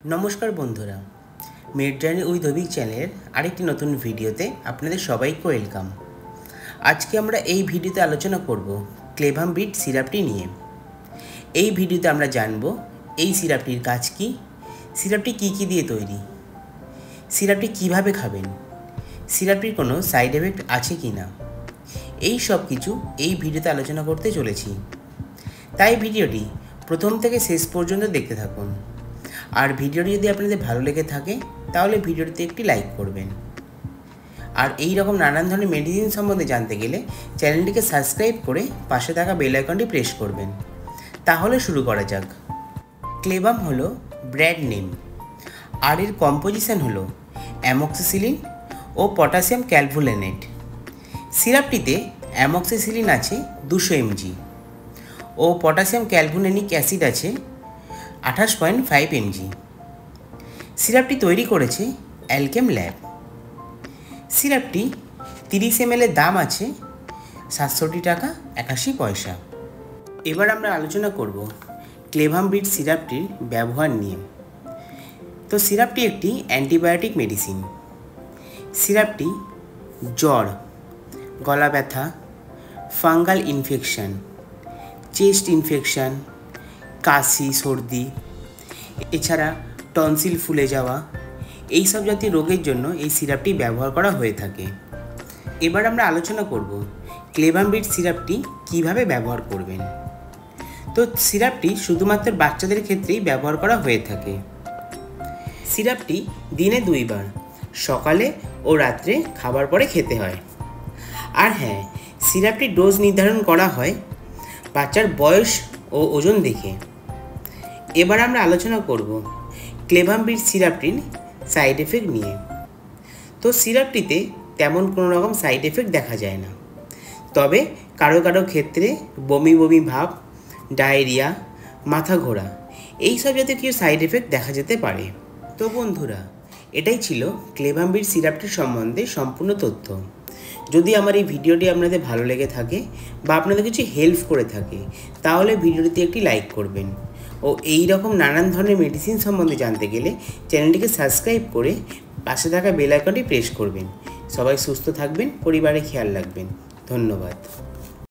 नमस्कार बंधुरा made journey with Abhik channel आरेकटी नतून भिडियोते आपनादेर सबाइके वेलकाम। आज के आमरा एई भिडियोते आलोचना करब क्लेभाम-बीट सिरापटी निये। एई भिडियोते आमरा जानबो एई सिरापटिर काज कि, सिरापटी की दिये तैरी, सिरापटी किभाबे खाबेन, सिरापटिर कोनो साइड एफेक्ट आछे किना, एई सब किछु एई भिडियोते आलोचना करते चलेछि। ताई भिडियोटी प्रथम थेके शेष पर्यन्त देखते थाकुन। और भिडियोटी यदि आपनादेर भालो लेगे थाके ताहले भिडियोटीते एकटी लाइक करबेन। और एई रकम नानान धरनेर मेडिसिन सम्बन्धे जानते गेले चैनलटिके सबस्क्राइब करे पाशे थाका बेल आइकनटी प्रेस करबेन। ताहले शुरू करा जाक। क्लेभाम हलो ब्रैंड नेम और एर कम्पोजिशन हलो अमोक्सिसिलिन और पटाशियम क्यालभुलेनेट। सिरापटीते अमोक्सिसिलिन आछे 200 mg और पटाशियम क्यालभुलेनिक एसिड आछे 28.5 mg। सिरापटी तैरी करेছে अल्केम लैब। सिरापटी 30 ml एर दाम आछे 67 टाका 81 पयसा। एबार आमरा आलोचना करब क्लेभाम-बीट सिरापटिर व्यवहार निये। तो सिरापटी एकटी অ্যান্টিবায়োটিক मेडिसिन। सिरापटी ज्वर, गला व्यथा, फांगाल इनफेक्शन, चेस्ट इनफेक्शन, काशी सर्दी एछाड़ा टन्सिल फुले जावा এই সব জাতীয় রোগের জন্য এই সিরাপটি ব্যবহার করা হয়ে থাকে। এবার আমরা আলোচনা করব ক্লেভাম-বিট সিরাপটি কিভাবে ব্যবহার করবেন। তো সিরাপটি শুধুমাত্র বাচ্চাদের ক্ষেত্রেই ব্যবহার করা হয়ে থাকে। সিরাপটি দিনে 2 বার সকালে ও রাত্রে খাবার পরে খেতে হয়। আর হ্যাঁ, সিরাপটির ডোজ নির্ধারণ করা হয় বাচ্চার বয়স ও ওজন দেখে। এবার আমরা আলোচনা করব ক্লেভাম-বিট সিরাপটির সাইড এফেক্ট নিয়ে। তো সিরাপটিতে তেমন কোনো রকম সাইড এফেক্ট দেখা যায় না, তবে কারো কারো ক্ষেত্রে বমি বমি ভাব, ডায়রিয়া, মাথা ঘোরা এই সব জাতীয় কিছু সাইড এফেক্ট দেখা যেতে পারে। তো বন্ধুরা, এটাই ছিল ক্লেভাম-বিট সিরাপটির সম্বন্ধে সম্পূর্ণ তথ্য। যদি আমার এই ভিডিওটি আপনাদের ভালো লেগে থাকে বা আপনাদের কিছু হেল্প করে থাকে তাহলে ভিডিওটিতে একটি লাইক করবেন ও এই রকম নানান ধরনের মেডিসিন সম্বন্ধে জানতে গেলে চ্যানেলটিকে সাবস্ক্রাইব করে পাশে থাকা বেল আইকনটি প্রেস করবেন। সবাই সুস্থ থাকবেন, পরিবারে খেয়াল রাখবেন। ধন্যবাদ।